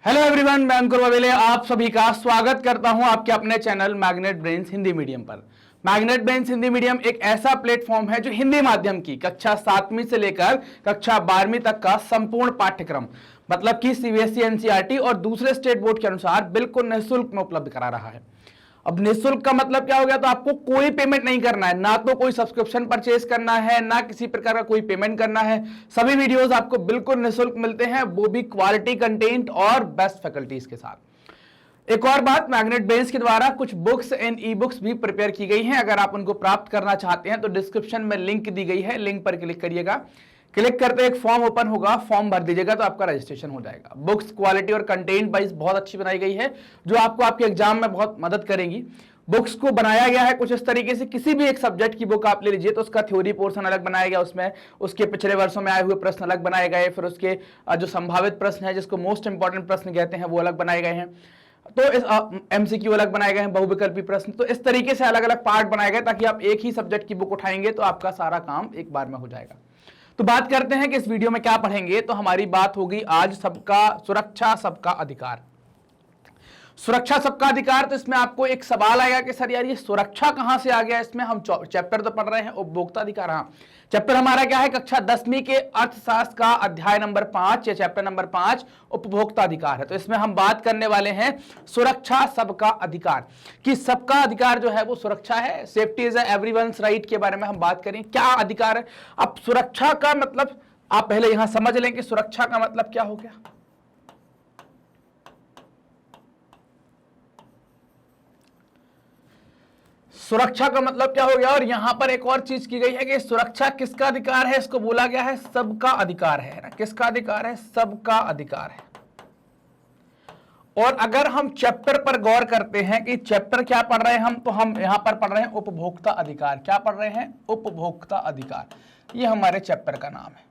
Hello everyone, मैं अंकुर ववेले आप सभी का स्वागत करता हूं आपके अपने channel magnet brains Hindi medium पर। मैग्नेट ब्रेन्स हिंदी मीडियम एक ऐसा प्लेटफॉर्म है जो हिंदी माध्यम की कक्षा 7वीं से लेकर कक्षा 12वीं तक का संपूर्ण पाठ्यक्रम मतलब कि सीबीएसई, एनसीईआरटी और दूसरे स्टेट बोर्ड के अनुसार बिल्कुल निःशुल्क में उपलब्ध करा रहा है। अब निःशुल्क का मतलब क्या हो गया? तो आपको कोई पेमेंट नहीं करना है, ना तो कोई सब्सक्रिप्शन परचेज करना है, ना किसी प्रकार का कोई पेमेंट करना है। सभी वीडियोस आपको बिल्कुल निःशुल्क मिलते हैं, वो भी क्वालिटी कंटेंट और बेस्ट फैकल्टीज के साथ। एक और बात, मैग्नेट ब्रेन्स के द्वारा कुछ बुक्स एंड ई बुक्स भी प्रिपेयर की गई हैं। अगर आप उनको प्राप्त करना चाहते हैं तो डिस्क्रिप्शन में लिंक दी गई है, लिंक पर क्लिक करिएगा। क्लिक करते एक फॉर्म ओपन होगा, फॉर्म भर दीजिएगा तो आपका रजिस्ट्रेशन हो जाएगा। बुक्स क्वालिटी और कंटेंट वाइज बहुत अच्छी बनाई गई है, जो आपको आपके एग्जाम में बहुत मदद करेंगी। बुक्स को बनाया गया है कुछ इस तरीके से, किसी भी एक सब्जेक्ट की बुक आप ले लीजिए तो उसका थ्योरी पोर्शन अलग बनाया गया, उसमें उसके पिछले वर्षों में आए हुए प्रश्न अलग बनाए गए, फिर उसके जो संभावित प्रश्न है जिसको मोस्ट इंपॉर्टेंट प्रश्न कहते हैं वो अलग बनाए गए हैं। तो इस एमसीक्यू अलग बनाए गए हैं, बहुविकल्पी प्रश्न। तो इस तरीके से अलग अलग पार्ट बनाए गए ताकि आप एक ही सब्जेक्ट की बुक उठाएंगे तो आपका सारा काम एक बार में हो जाएगा। तो बात करते हैं कि इस वीडियो में क्या पढ़ेंगे। तो हमारी बात होगी आज सबका सुरक्षा सबका अधिकार। सुरक्षा सबका अधिकार। तो इसमें आपको एक सवाल आएगा कि सर यार ये सुरक्षा कहां से आ गया इसमें? हम चैप्टर तो पढ़ रहे हैं उपभोक्ता अधिकार। हाँ, चैप्टर हमारा क्या है? कक्षा 10वीं के अर्थशास्त्र का अध्याय नंबर 5 या चैप्टर नंबर 5 उपभोक्ता अधिकार है। तो इसमें हम बात करने वाले हैं सुरक्षा सबका अधिकार, कि सबका अधिकार जो है वो सुरक्षा है। सेफ्टी इज एवरीवन्स राइट के बारे में हम बात करें, क्या अधिकार है। अब सुरक्षा का मतलब आप पहले यहां समझ लें कि सुरक्षा का मतलब क्या हो गया। सुरक्षा का मतलब क्या हो गया। और यहां पर एक और चीज की गई है कि सुरक्षा किसका अधिकार है, इसको बोला गया है सबका अधिकार है ना। किसका अधिकार है? सबका अधिकार है। और अगर हम चैप्टर पर गौर करते हैं कि चैप्टर क्या पढ़ रहे हैं हम, तो हम यहां पर पढ़ रहे हैं उपभोक्ता अधिकार। क्या पढ़ रहे हैं? उपभोक्ता अधिकार। ये हमारे चैप्टर का नाम है।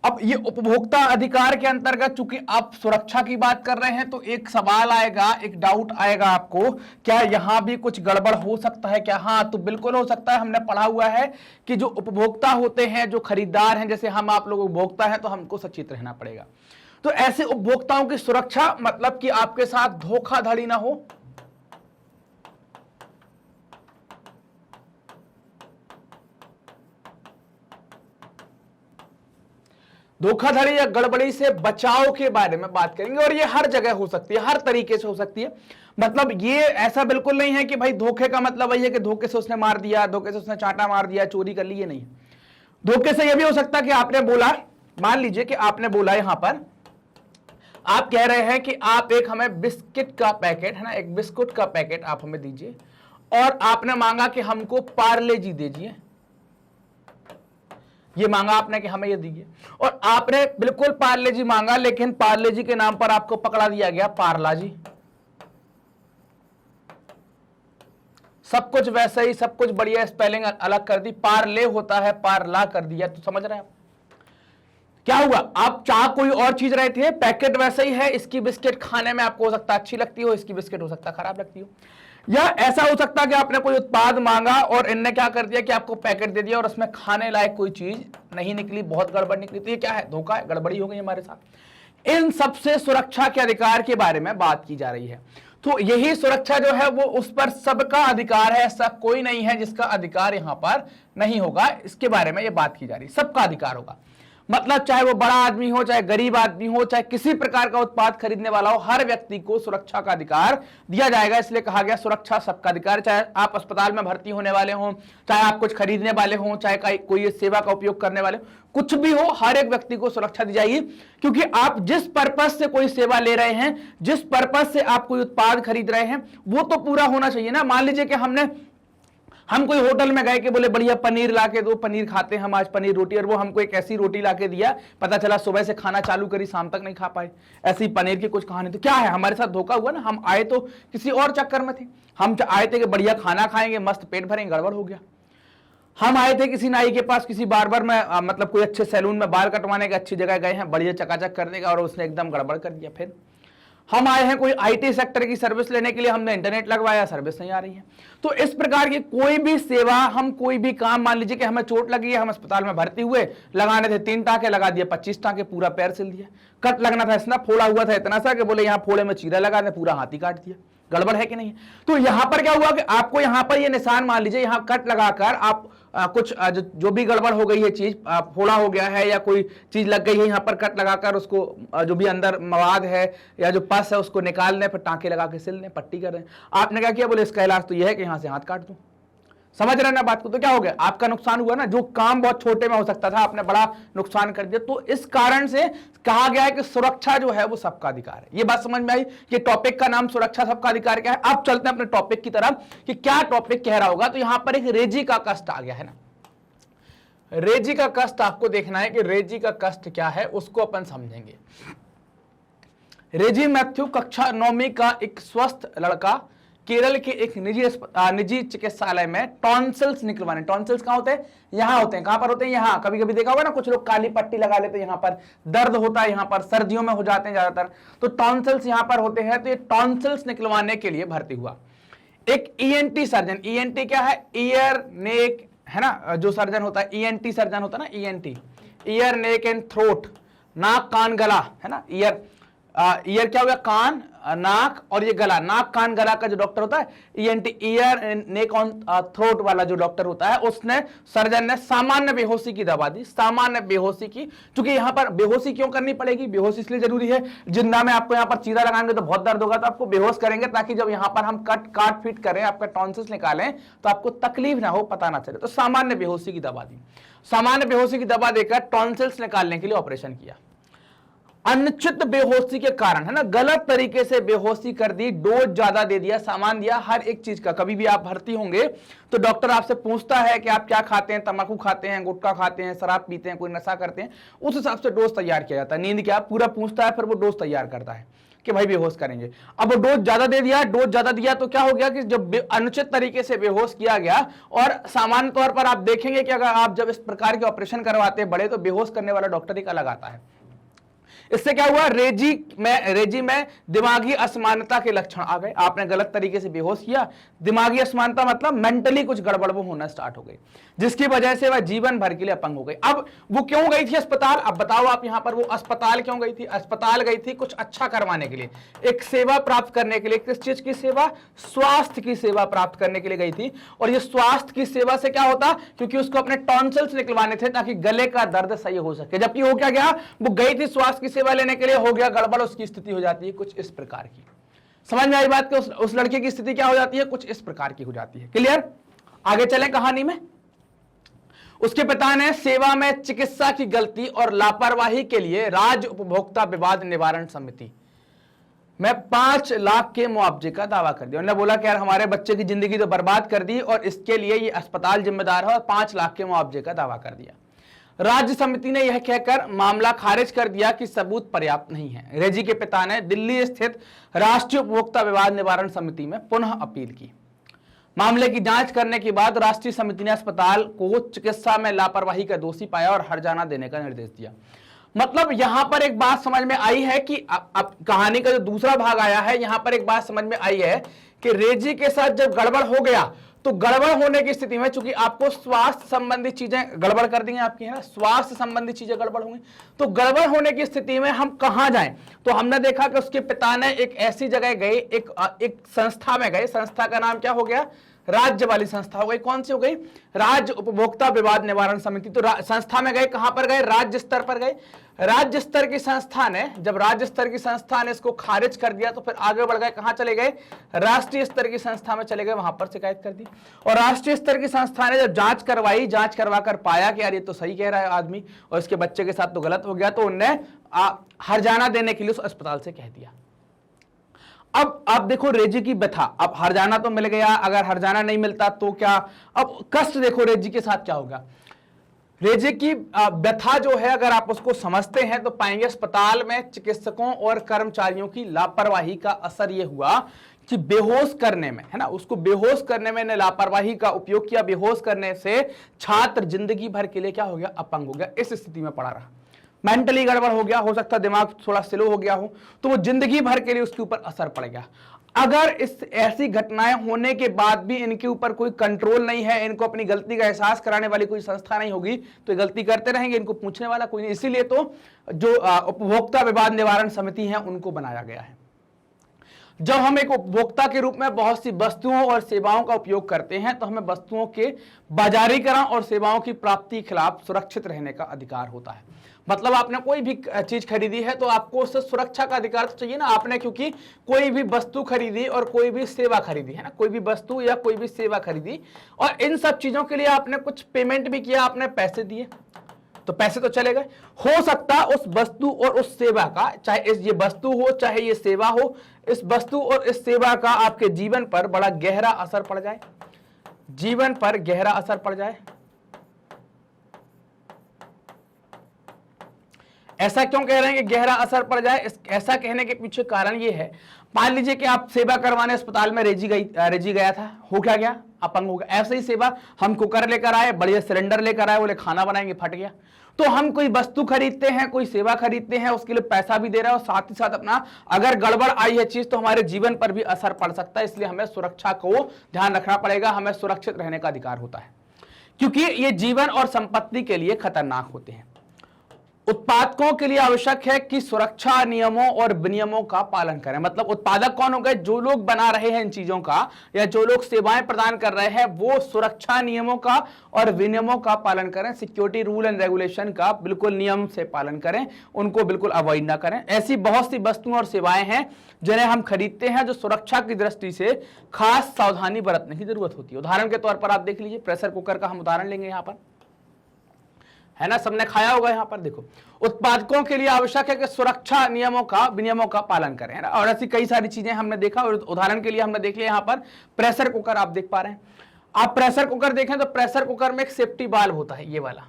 अब ये उपभोक्ता अधिकार के अंतर्गत चूंकि आप सुरक्षा की बात कर रहे हैं तो एक सवाल आएगा, एक डाउट आएगा आपको, क्या यहां भी कुछ गड़बड़ हो सकता है क्या? हाँ, तो बिल्कुल हो सकता है। हमने पढ़ा हुआ है कि जो उपभोक्ता होते हैं, जो खरीदार हैं, जैसे हम आप लोग उपभोक्ता हैं तो हमको सचेत रहना पड़ेगा। तो ऐसे उपभोक्ताओं की सुरक्षा मतलब कि आपके साथ धोखाधड़ी ना हो, धोखाधड़ी या गड़बड़ी से बचाव के बारे में बात करेंगे। और ये हर जगह हो सकती है, हर तरीके से हो सकती है। मतलब ये ऐसा बिल्कुल नहीं है कि भाई धोखे का मतलब वही है कि धोखे से उसने मार दिया, धोखे से उसने चांटा मार दिया, चोरी कर ली, ये नहीं। धोखे से यह भी हो सकता है कि आपने बोला, मान लीजिए कि आपने बोला यहां पर आप कह रहे हैं कि आप एक हमें बिस्किट का पैकेट है ना, एक बिस्कुट का पैकेट आप हमें दीजिए, और आपने मांगा कि हमको पार्ले जी दीजिए। ये मांगा आपने कि हमें ये दीजिए, और आपने बिल्कुल पार्ले जी मांगा, लेकिन पार्ले जी के नाम पर आपको पकड़ा दिया गया पार्ला जी। सब कुछ वैसे ही, सब कुछ बढ़िया, स्पेलिंग अलग कर दी, पार्ले होता है पार्ला कर दिया। तो समझ रहे हैं आप क्या हुआ? आप चाह कोई और चीज रहे थे, पैकेट वैसे ही है। इसकी बिस्किट खाने में आपको हो सकता है अच्छी लगती हो, इसकी बिस्किट हो सकता है खराब लगती हो। या ऐसा हो सकता है कि आपने कोई उत्पाद मांगा और इनने क्या कर दिया कि आपको पैकेट दे दिया और उसमें खाने लायक कोई चीज नहीं निकली, बहुत गड़बड़ निकली। तो ये क्या है? धोखा है, गड़बड़ी हो गई हमारे साथ। इन सबसे सुरक्षा के अधिकार के बारे में बात की जा रही है। तो यही सुरक्षा जो है वो उस पर सबका अधिकार है, ऐसा कोई नहीं है जिसका अधिकार यहां पर नहीं होगा। इसके बारे में ये बात की जा रही है, सबका अधिकार होगा। मतलब चाहे वो बड़ा आदमी हो, चाहे गरीब आदमी हो, चाहे किसी प्रकार का उत्पाद खरीदने वाला हो, हर व्यक्ति को सुरक्षा का अधिकार दिया जाएगा। इसलिए कहा गया सुरक्षा सबका अधिकार। चाहे आप अस्पताल में भर्ती होने वाले हो, चाहे आप कुछ खरीदने वाले हो, चाहे कोई सेवा का उपयोग करने वाले हो, कुछ भी हो, हर एक व्यक्ति को सुरक्षा दी जाएगी। क्योंकि आप जिस पर्पज से कोई सेवा ले रहे हैं, जिस पर्पज से आप कोई उत्पाद खरीद रहे हैं, वो तो पूरा होना चाहिए ना। मान लीजिए कि हम कोई होटल में गए कि बोले बढ़िया पनीर लाके दो, पनीर खाते हैं हम आज, पनीर रोटी, और वो हमको एक ऐसी रोटी लाके दिया, पता चला सुबह से खाना चालू करी, शाम तक नहीं खा पाए। ऐसी पनीर की कुछ कहानी। तो क्या है, हमारे साथ धोखा हुआ ना। हम आए तो किसी और चक्कर में थे, हम आए थे कि बढ़िया खाना खाएंगे, मस्त पेट भरेंगे, गड़बड़ हो गया। हम आए थे किसी नाई के पास, किसी बार्बर में, मतलब कोई अच्छे सैलून में बाल कटवाने के, अच्छी जगह गए हैं, बढ़िया चकाचक करने का, और उसने एकदम गड़बड़ कर दिया। फिर हम आए हैं कोई आईटी सेक्टर की सर्विस लेने के लिए, हमने इंटरनेट लगवाया, सर्विस नहीं आ रही है। तो इस प्रकार की कोई भी सेवा, हम कोई भी काम, मान लीजिए कि हमें चोट लगी है, हम अस्पताल में भर्ती हुए, लगाने थे 3 टाँके, लगा दिए 25 टाँके, पूरा पैर सिल दिया। कट लगना था इतना, फोड़ा हुआ था इतना सा कि बोले यहाँ फोड़े में चीरा लगा दे, पूरा हाथी काट दिया। गड़बड़ है कि नहीं? तो यहां पर क्या हुआ कि आपको यहां पर ये निशान, मान लीजिए यहां कट लगाकर आप कुछ जो भी गड़बड़ हो गई है, चीज फोड़ा हो गया है या कोई चीज लग गई है, यहां पर कट लगाकर उसको जो भी अंदर मवाद है या जो पस है उसको निकाल लें, फिर टांके लगा के सिल लें, पट्टी कर दें। आपने क्या किया, बोले इसका इलाज तो यह है कि यहां से हाथ काट दूं। समझ रहे हैं ना बात को? तो क्या हो गया, आपका नुकसान हुआ ना, जो काम बहुत छोटे में हो सकता था आपने बड़ा नुकसान कर दिया। तो इस कारण से कहा गया है कि सुरक्षा जो है वो सबका अधिकार है। ये बात समझ में आई कि टॉपिक का नाम सुरक्षा सबका अधिकार क्या है। अब चलते हैं अपने टॉपिक की तरफ कि क्या टॉपिक कह रहा होगा। तो यहां पर एक रेजी का कष्ट आ गया है ना, रेजी का कष्ट आपको देखना है कि रेजी का कष्ट क्या है, उसको अपन समझेंगे। रेजी मैथ्यू कक्षा 9वीं का एक स्वस्थ लड़का केरल के एक निजी चिकित्सालय में टॉन्सिल्स निकलवाने। टॉन्सिल्स कहां होते हैं? यहां होते हैं। कहां पर होते हैं? यहां। कभी कभी देखा होगा ना, कुछ लोग काली पट्टी लगा लेते हैं, यहां पर दर्द होता है, यहां पर सर्दियों में हो जाते हैं ज्यादातर, तो टॉन्सिल्स यहां पर होते हैं। तो ये टॉन्सिल्स निकलवाने के लिए भर्ती हुआ एक ईएनटी सर्जन। ईएनटी क्या है? ईयर नेक, है ना, जो सर्जन होता है ईएनटी सर्जन होता है ना, ENT, year neck and throat, नाक कान गला, है ना। ईयर क्या हो गया? कान, नाक, और ये गला, नाक कान गला का जो डॉक्टर होता है ENT, year neck on throat वाला जो डॉक्टर होता है, उसने, सर्जन ने सामान्य बेहोशी की दवा दी। सामान्य बेहोशी की, क्योंकि यहां पर बेहोशी क्यों करनी पड़ेगी? बेहोशी इसलिए जरूरी है, जिंदा में आपको यहां पर चीरा लगाएंगे तो बहुत दर्द होगा, तो आपको बेहोश करेंगे ताकि जब यहां पर हम काट फीट करें, आपका टॉन्सिल्स निकालें, तो आपको तकलीफ ना हो, पता ना चले। तो सामान्य बेहोशी की दवा दी। सामान्य बेहोशी की दवा देकर टॉन्सिल्स निकालने के लिए ऑपरेशन किया। अनुचित बेहोशी के कारण, है ना, गलत तरीके से बेहोशी कर दी, डोज ज्यादा दे दिया, सामान दिया हर एक चीज का। कभी भी आप भर्ती होंगे तो डॉक्टर आपसे पूछता है कि आप क्या खाते हैं, तंबाकू खाते हैं, गुटखा खाते हैं, शराब पीते हैं, कोई नशा करते हैं, उस हिसाब से डोज तैयार किया जाता है। नींद क्या पूरा पूछता है, फिर वो डोज तैयार करता है कि भाई बेहोश करेंगे। अब वो डोज ज्यादा दे दिया, डोज ज्यादा दिया तो क्या हो गया कि जब अनुचित तरीके से बेहोश किया गया, और सामान्य तौर पर आप देखेंगे कि अगर आप जब इस प्रकार के ऑपरेशन करवाते हैं बड़े, तो बेहोश करने वाला डॉक्टर एक अलग आता है। इससे क्या हुआ? रेजी में दिमागी असमानता के लक्षण आ गए। आपने गलत तरीके से बेहोश किया, दिमागी असमानता मतलब मेंटली कुछ गड़बड़ वो होना स्टार्ट हो गई, जिसकी वजह से वह जीवन भर के लिए अपंग हो गई। अब वो क्यों गई थी अस्पताल? अब बताओ आप, यहां पर वो अस्पताल क्यों गई थी? अस्पताल गई थी कुछ अच्छा करवाने के लिए, एक सेवा प्राप्त करने के लिए। किस चीज की सेवा? स्वास्थ्य की सेवा प्राप्त करने के लिए गई थी। और ये स्वास्थ्य की सेवा से क्या होता? क्योंकि उसको अपने टॉन्सिल्स निकलवाने थे ताकि गले का दर्द सही हो सके। जबकि हो क्या गया, वो गई थी स्वास्थ्य की सेवा लेने के लिए, हो गया गड़बड़, उसकी स्थिति हो जाती है कुछ इस प्रकार की। समझ में आई बात कि उस लड़के की स्थिति क्या हो जाती है? कुछ इस प्रकार की हो जाती है। क्लियर? आगे चलें कहानी में। उसके पिता ने सेवा में चिकित्सा की गलती और लापरवाही के लिए राज्य उपभोक्ता विवाद निवारण समिति में 5 लाख के मुआवजे का दावा कर दिया। उन्होंने बोला कि यार हमारे बच्चे की जिंदगी तो बर्बाद कर दी और इसके लिए ये अस्पताल जिम्मेदार है, और 5 लाख के मुआवजे का दावा कर दिया। राज्य समिति ने यह कहकर मामला खारिज कर दिया कि सबूत पर्याप्त नहीं है। रेजी के पिता ने दिल्ली स्थित राष्ट्रीय उपभोक्ता विवाद निवारण समिति में पुनः अपील की। मामले की जांच करने के बाद राष्ट्रीय समिति ने अस्पताल को चिकित्सा में लापरवाही का दोषी पाया और हर्जाना देने का निर्देश दिया। मतलब यहां पर एक बात समझ में आई है कि अब कहानी का जो दूसरा भाग आया है, यहां पर एक बात समझ में आई है कि रेजी के साथ जब गड़बड़ हो गया, तो गड़बड़ होने की स्थिति में चूंकि आपको स्वास्थ्य संबंधी चीजें गड़बड़ कर देंगे, आपकी, है ना, स्वास्थ्य संबंधी चीजें गड़बड़ होंगी, तो गड़बड़ होने की स्थिति में हम कहां जाएं? तो हमने देखा कि उसके पिता ने एक ऐसी जगह गए, एक संस्था में गए। संस्था का नाम क्या हो गया? राज्य वाली संस्था हो गई। कौन सी हो गई? राज्य उपभोक्ता विवाद निवारण समिति। तो संस्था में गए, कहां पर गए? राज्य स्तर पर गए। राज्य स्तर की संस्था ने, जब राज्य स्तर की संस्था ने इसको खारिज कर दिया, तो फिर आगे बढ़ गए, कहां चले गए? राष्ट्रीय स्तर की संस्था में चले गए, वहां पर शिकायत कर दी। और राष्ट्रीय स्तर की संस्था ने जब जांच करवाई, जांच करवा कर पाया कि यार ये तो सही कह रहा है आदमी और इसके बच्चे के साथ तो गलत हो गया, तो उनने हर्जाना देने के लिए उस अस्पताल से कह दिया। अब आप देखो रेजी की व्यथा। अब हर्जाना तो मिल गया, अगर हर्जाना नहीं मिलता तो क्या? अब कष्ट देखो रेजी के साथ क्या होगा। रेजी की व्यथा जो है, अगर आप उसको समझते हैं तो पाएंगे अस्पताल में चिकित्सकों और कर्मचारियों की लापरवाही का असर यह हुआ कि बेहोश करने में, है ना, उसको बेहोश करने में ने लापरवाही का उपयोग किया। बेहोश करने से छात्र जिंदगी भर के लिए क्या हो गया? अपंग हो गया। इस स्थिति में पड़ा रहा। मेंटली गड़बड़ हो गया, हो सकता है दिमाग थोड़ा स्लो हो गया हो, तो वो जिंदगी भर के लिए उसके ऊपर असर पड़ गया। अगर इस ऐसी घटनाएं होने के बाद भी इनके ऊपर कोई कंट्रोल नहीं है, इनको अपनी गलती का एहसास कराने वाली कोई संस्था नहीं होगी, तो ये गलती करते रहेंगे, इनको पूछने वाला कोई नहीं। इसीलिए तो जो उपभोक्ता विवाद निवारण समिति है उनको बनाया गया है। जब हम एक उपभोक्ता के रूप में बहुत सी वस्तुओं और सेवाओं का उपयोग करते हैं तो हमें वस्तुओं के बाजारीकरण और सेवाओं की प्राप्ति के खिलाफ सुरक्षित रहने का अधिकार होता है। मतलब आपने कोई भी चीज खरीदी है तो आपको उससे सुरक्षा का अधिकार तो चाहिए ना। आपने क्योंकि कोई भी वस्तु खरीदी और कोई भी सेवा खरीदी है ना, कोई भी वस्तु या कोई भी सेवा खरीदी और इन सब चीजों के लिए आपने कुछ पेमेंट भी किया, आपने पैसे दिए, तो पैसे तो चले गए। हो सकता है उस वस्तु और उस सेवा का, चाहे ये वस्तु हो चाहे ये सेवा हो, इस वस्तु और इस सेवा का आपके जीवन पर बड़ा गहरा असर पड़ जाए, जीवन पर गहरा असर पड़ जाए। ऐसा क्यों कह रहे हैं कि गहरा असर पड़ जाए? ऐसा कहने के पीछे कारण ये है, मान लीजिए कि आप सेवा करवाने अस्पताल में रेजी गया था, हो क्या गया? अपंग हो गया। ऐसे ही सेवा, हम कुकर लेकर आए, बढ़िया सिलेंडर लेकर आए, बोले खाना बनाएंगे, फट गया। तो हम कोई वस्तु खरीदते हैं, कोई सेवा खरीदते हैं, उसके लिए पैसा भी दे रहे हैं और साथ ही साथ अपना, अगर गड़बड़ आई है चीज तो हमारे जीवन पर भी असर पड़ सकता है। इसलिए हमें सुरक्षा को ध्यान रखना पड़ेगा, हमें सुरक्षित रहने का अधिकार होता है, क्योंकि ये जीवन और संपत्ति के लिए खतरनाक होते हैं। उत्पादकों के लिए आवश्यक है कि सुरक्षा नियमों और विनियमों का पालन करें। मतलब उत्पादक कौन हो गए? जो लोग बना रहे हैं इन चीजों का या जो लोग सेवाएं प्रदान कर रहे हैं, वो सुरक्षा नियमों का और विनियमों का पालन करें। सिक्योरिटी रूल एंड रेगुलेशन का बिल्कुल नियम से पालन करें, उनको बिल्कुल अवॉइड ना करें। ऐसी बहुत सी वस्तुएं और सेवाएं हैं जिन्हें हम खरीदते हैं जो सुरक्षा की दृष्टि से खास सावधानी बरतने की जरूरत होती है। उदाहरण के तौर पर आप देख लीजिए, प्रेशर कुकर का हम उदाहरण लेंगे यहाँ पर, है ना, सबने खाया होगा। यहां पर देखो, उत्पादकों के लिए आवश्यक है कि सुरक्षा नियमों का विनियमों का पालन करें, है ना। और ऐसी कई सारी चीजें हमने देखा, और उदाहरण के लिए हमने देख लिया यहां पर प्रेशर कुकर आप देख पा रहे हैं। आप प्रेशर कुकर देखें तो प्रेशर कुकर में एक सेफ्टी वाल्व होता है, ये वाला।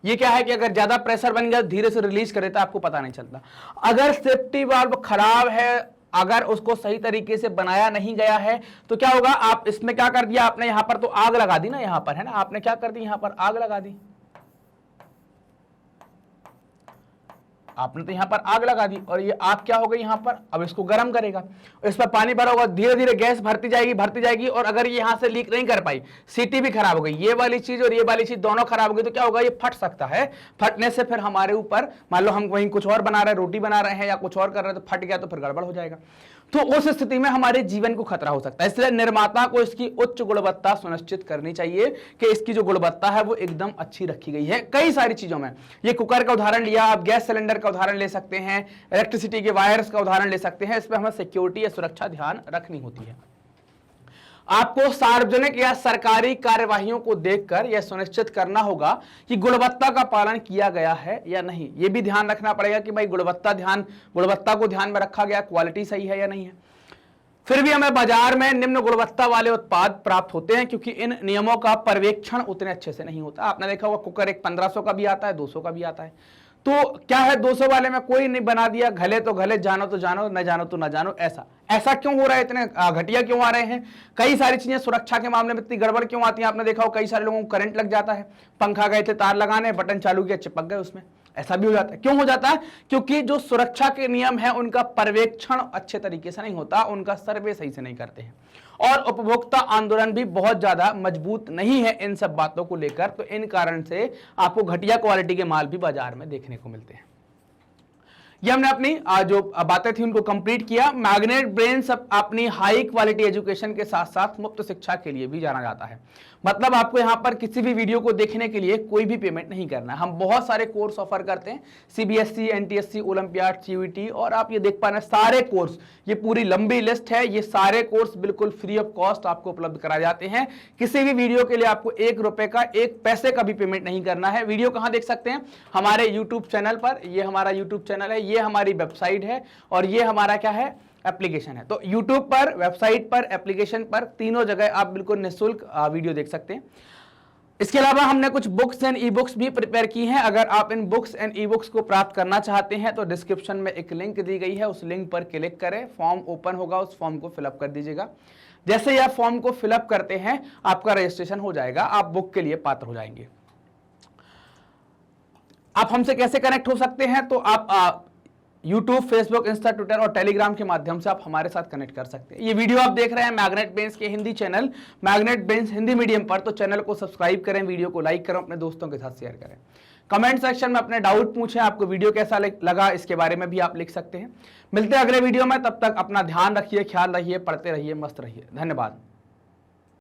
ये क्या है कि अगर ज्यादा प्रेशर बन गया धीरे से रिलीज करे तो आपको पता नहीं चलता। अगर सेफ्टी वाल्व खराब है, अगर उसको सही तरीके से बनाया नहीं गया है तो क्या होगा? आप इसमें क्या कर दिया आपने, यहां पर तो आग लगा दी ना, यहां पर, है ना, आपने क्या कर दी, यहां पर आग लगा दी, आपने तो यहां पर आग लगा दी। और ये आग क्या हो गई यहां पर? अब इसको गर्म करेगा, इस पर पानी भरा होगा, धीरे धीरे गैस भरती जाएगी और अगर ये यहां से लीक नहीं कर पाई, सीटी भी खराब हो गई, ये वाली चीज और ये वाली चीज दोनों खराब हो गई, तो क्या होगा? ये फट सकता है। फटने से फिर हमारे ऊपर, मान लो हम वहीं कुछ और बना रहे हैं, रोटी बना रहे हैं या कुछ और कर रहे हैं, तो फट गया तो फिर गड़बड़ हो जाएगा। तो उस स्थिति में हमारे जीवन को खतरा हो सकता है। इसलिए निर्माता को इसकी उच्च गुणवत्ता सुनिश्चित करनी चाहिए कि इसकी जो गुणवत्ता है वो एकदम अच्छी रखी गई है कई सारी चीजों में। ये कुकर का उदाहरण लिया, आप गैस सिलेंडर का उदाहरण ले सकते हैं, इलेक्ट्रिसिटी के वायर्स का उदाहरण ले सकते हैं। इस पर हमें सिक्योरिटी या सुरक्षा ध्यान रखनी होती है। आपको सार्वजनिक या सरकारी कार्यवाहियों को देखकर यह सुनिश्चित करना होगा कि गुणवत्ता का पालन किया गया है या नहीं। यह भी ध्यान रखना पड़ेगा कि भाई गुणवत्ता को ध्यान में रखा गया, क्वालिटी सही है या नहीं है। फिर भी हमें बाजार में निम्न गुणवत्ता वाले उत्पाद प्राप्त होते हैं क्योंकि इन नियमों का पर्यवेक्षण उतने अच्छे से नहीं होता। आपने देखा होगा कुकर एक 1500 का भी आता है, 200 का भी आता है। तो क्या है, 200 वाले में कोई नहीं बना दिया, घले तो घले, जानो तो जानो, न जानो तो न जानो। ऐसा क्यों हो रहा है? इतने घटिया क्यों आ रहे हैं? कई सारी चीजें सुरक्षा के मामले में इतनी गड़बड़ क्यों आती है? आपने देखा हो कई सारे लोगों को करंट लग जाता है, पंखा गए थे तार लगाने, बटन चालू किया, चिपक गए उसमें। ऐसा भी हो जाता है। क्यों हो जाता है? क्योंकि जो सुरक्षा के नियम है उनका पर्यवेक्षण अच्छे तरीके से नहीं होता, उनका सर्वे सही से नहीं करते हैं। और उपभोक्ता आंदोलन भी बहुत ज्यादा मजबूत नहीं है इन सब बातों को लेकर। तो इन कारण से आपको घटिया क्वालिटी के माल भी बाजार में देखने को मिलते हैं। ये हमने अपनी जो बातें थी उनको कंप्लीट किया। मैग्नेट ब्रेन्स अपनी हाई क्वालिटी एजुकेशन के साथ साथ मुफ्त शिक्षा के लिए भी जाना जाता है। मतलब आपको यहाँ पर किसी भी वीडियो को देखने के लिए कोई भी पेमेंट नहीं करना है। हम बहुत सारे कोर्स ऑफर करते हैं, सीबीएसई, एनटीएससी, ओलंपियाड, सीयूईटी, और आप ये देख पा रहे हैं सारे कोर्स, ये पूरी लंबी लिस्ट है। ये सारे कोर्स बिल्कुल फ्री ऑफ कॉस्ट आपको उपलब्ध कराए जाते हैं। किसी भी वीडियो के लिए आपको 1 रुपए का 1 पैसे का भी पेमेंट नहीं करना है। वीडियो कहाँ देख सकते हैं? हमारे यूट्यूब चैनल पर। ये हमारा यूट्यूब चैनल है, ये हमारी वेबसाइट है, और ये हमारा क्या है, एप्लीकेशन है। तो YouTube पर, वेबसाइट पर, एप्लीकेशन पर, तीनों जगह आप बिल्कुल निःशुल्क वीडियो देख सकते हैं। इसके अलावा हमने कुछ बुक्स एंड ई बुक्स भी प्रिपेयर की हैं। अगर आप इन बुक्स एंड ई बुक्स को प्राप्त करना चाहते हैं तो डिस्क्रिप्शन में एक लिंक दी गई है, उस लिंक पर क्लिक करें, फॉर्म ओपन होगा, उस फॉर्म को फिलअप कर दीजिएगा। जैसे ही आप फॉर्म को फिलअप करते हैं आपका रजिस्ट्रेशन हो जाएगा, आप बुक के लिए पात्र हो जाएंगे। आप हमसे कैसे कनेक्ट हो सकते हैं, तो आप यूट्यूब, फेसबुक, इंस्टा, ट्विटर और टेलीग्राम के माध्यम से आप हमारे साथ कनेक्ट कर सकते हैं। ये वीडियो आप देख रहे हैं मैग्नेट ब्रेन्स के Hindi channel magnet brains Hindi medium पर, तो चैनल को सब्सक्राइब करें, वीडियो को लाइक करें, अपने दोस्तों के साथ शेयर करें। कमेंट सेक्शन में अपने डाउट पूछें, आपको वीडियो कैसा लगा इसके बारे में भी आप लिख सकते हैं। मिलते हैं अगले वीडियो में, तब तक अपना ध्यान रखिए, ख्याल रखिए, पढ़ते रहिए, मस्त रहिए। धन्यवाद।